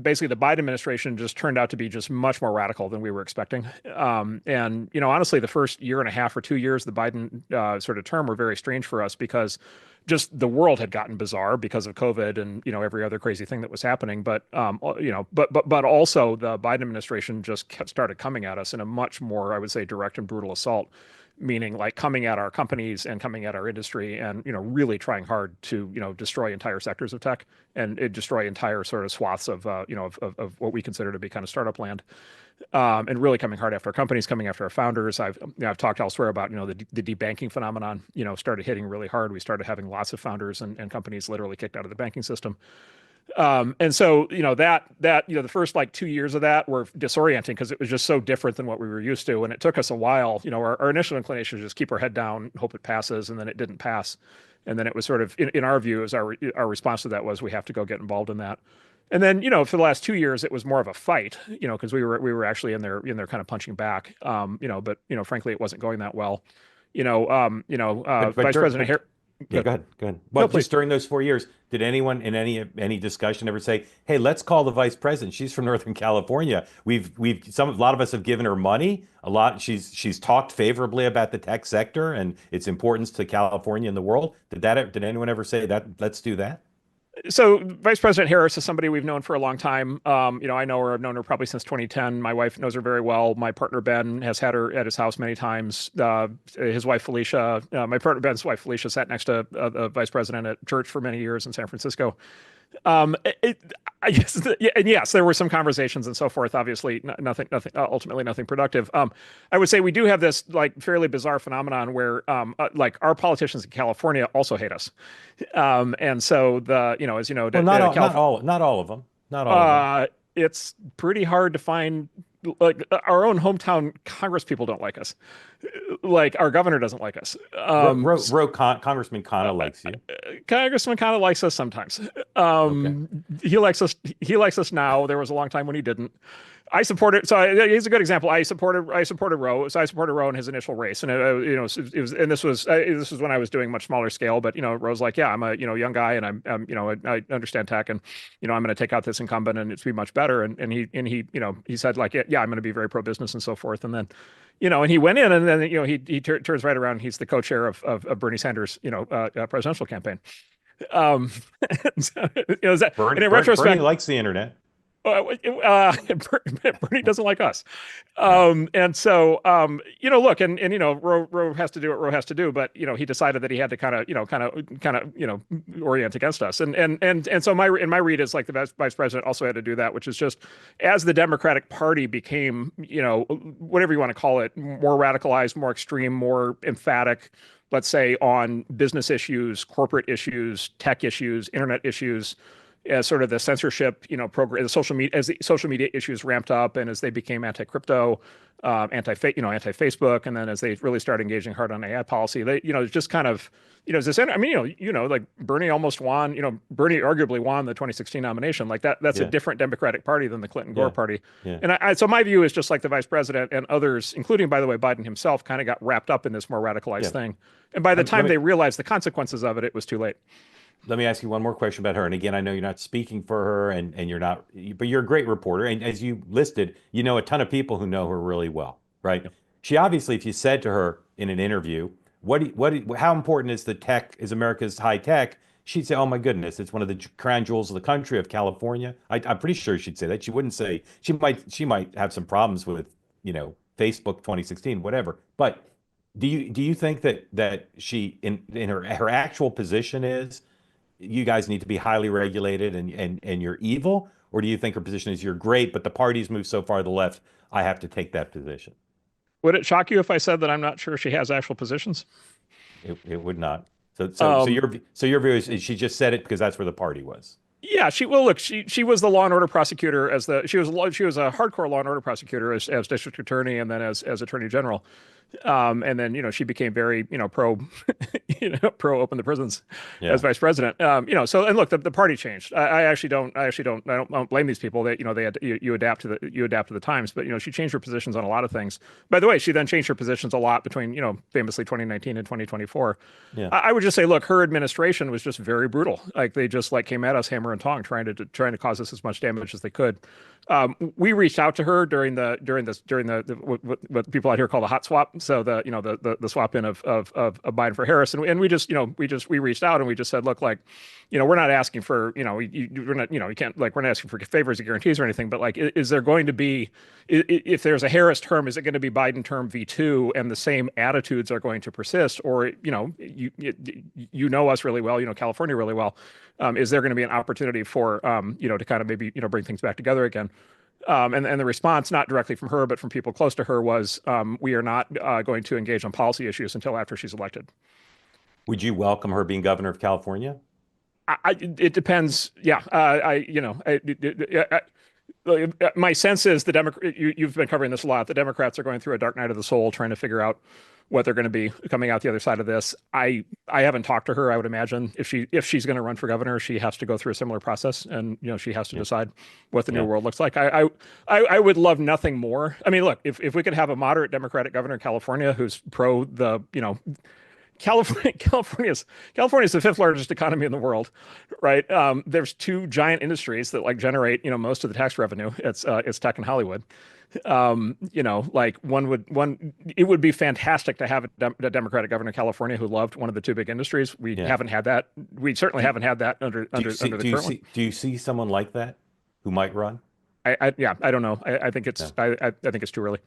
basically the Biden administration just turned out to be just much more radical than we were expecting. And honestly, the first year and a half or 2 years of the Biden sort of term were very strange for us because just the world had gotten bizarre because of COVID and every other crazy thing that was happening. But but also the Biden administration just started coming at us in a much more, I would say, direct and brutal assault, meaning like coming at our companies and coming at our industry and really trying hard to destroy entire sectors of tech and destroy entire sort of swaths of of what we consider to be kind of startup land, and really coming hard after our companies, coming after our founders. I've talked elsewhere about the debanking phenomenon started hitting really hard. We started having lots of founders and companies literally kicked out of the banking system. And so, the first like 2 years of that were disorienting because it was just so different than what we were used to. And it took us a while, our initial inclination was just keep our head down, hope it passes. And then it didn't pass. And then it was sort of, in our view, as our response to that was, we have to go get involved in that. And then, for the last 2 years, it was more of a fight, because we were actually in there kind of punching back, but, frankly, it wasn't going that well. Vice President Harris. Yeah, go ahead. Go ahead. No, Well, please. just during those 4 years, did anyone in any discussion ever say, "Hey, let's call the vice president. She's from Northern California. A lot of us have given her money. A lot. She's talked favorably about the tech sector and its importance to California and the world." Did anyone ever say that? Let's do that. So Vice President Harris is somebody we've known for a long time. I know her. I've known her probably since 2010. My wife knows her very well. My partner Ben has had her at his house many times. His wife Felicia, my partner Ben's wife Felicia, sat next to the vice president at church for many years in San Francisco. I guess, yeah, and yes, there were some conversations and so forth. Obviously, nothing, ultimately nothing productive. I would say we do have this like fairly bizarre phenomenon where, like our politicians in California also hate us, and so as you know, Well, not all of them. Not all of them. it's pretty hard to find. Like our own hometown Congress people don't like us. Like our governor doesn't like us. Congressman Khanna likes you. Congressman kind of likes us sometimes. Okay. He likes us. He likes us now. There was a long time when he didn't. I supported. So he's a good example. I supported Roe. So I supported Roe in his initial race, and it was. And this was when I was doing much smaller scale. But Roe's like, yeah, I'm a young guy, and I understand tech, and I'm going to take out this incumbent, and it's be much better. And he said like, yeah, I'm going to be very pro business and so forth. And then and he went in, and then he turns right around. And he's the co-chair of Bernie Sanders presidential campaign. Um, so, and in Bernie retrospect, likes the internet. Bernie doesn't like us. And so, look, and Roe has to do what Roe has to do, but he decided that he had to kind of orient against us. And so my read is like the vice president also had to do that, which is just as the Democratic Party became, whatever you want to call it, more radicalized, more extreme, more emphatic, let's say, on business issues, corporate issues, tech issues, internet issues, as sort of the censorship, program, the social media, as the social media issues ramped up, and as they became anti-crypto, anti-Facebook, and then as they really started engaging hard on AI policy, they, it's just kind of, this. I mean, like Bernie almost won. Bernie arguably won the 2016 nomination. Like that. That's a Yeah. different Democratic Party than the Clinton Gore Yeah. party. Yeah. And so my view is just like the vice president and others, including, by the way, Biden himself, kind of got wrapped up in this more radicalized Yeah. thing. And by the Let time me they realized the consequences of it, it was too late. let me ask you one more question about her. And again, I know you're not speaking for her, and you're not, but you're a great reporter. And as you listed, you know a ton of people who know her really well, right? Yep. She obviously, if you said to her in an interview, how important is the tech, is America's high tech? She'd say, "Oh my goodness, it's one of the crown jewels of the country of California." I'm pretty sure she'd say that. She wouldn't say, she might have some problems with, Facebook 2016, whatever. But do you think that she in her actual position is, you guys need to be highly regulated and you're evil? Or do you think her position is, you're great, but the party's moved so far to the left, I have to take that position? Would it shock you if I said that I'm not sure she has actual positions? It would not. Um, So your view is she just said it because that's where the party was. Yeah, she was the law and order prosecutor she was a hardcore law and order prosecutor as district attorney and then as attorney general. And then, she became very, pro, pro open the prisons as Yeah. vice president. So, and look, the party changed. I don't blame these people that, they had you adapt to the times, but, she changed her positions on a lot of things. By the way, she then changed her positions a lot between, famously 2019 and 2024. Yeah. I would just say, look, her administration was just very brutal. Like they just like came at us hammer Hammer and Tong trying to cause us as much damage as they could. We reached out to her during what people out here call the hot swap. So the swap in of Biden for Harris, and we reached out and we just said, look, like, we're not asking for, we're not, you can't, like, we're not asking for favors or guarantees or anything, but like, is there going to be, if there's a Harris term, is it going to be Biden term V2 and the same attitudes are going to persist? Or, you know us really well, California really well. Is there going to be an opportunity for, to kind of maybe, bring things back together again? And the response, not directly from her, but from people close to her, was, we are not going to engage on policy issues until after she's elected. Would you welcome her being governor of California? It depends. Yeah. My sense is the Democrat. You've been covering this a lot. The Democrats are going through a dark night of the soul, trying to figure out what they're going to be coming out the other side of this. I haven't talked to her. I would imagine if she's going to run for governor, she has to go through a similar process, and she has to decide what the new world looks like. I would love nothing more. I mean, look, if we could have a moderate Democratic governor in California who's pro the California's the fifth largest economy in the world, right? There's two giant industries that like generate most of the tax revenue. It's tech and Hollywood. Like it would be fantastic to have a Democratic governor of California who loved one of the two big industries. We haven't had that. We certainly haven't had that under the current one. Do you see someone like that who might run? I don't know. I think it's I think it's too early.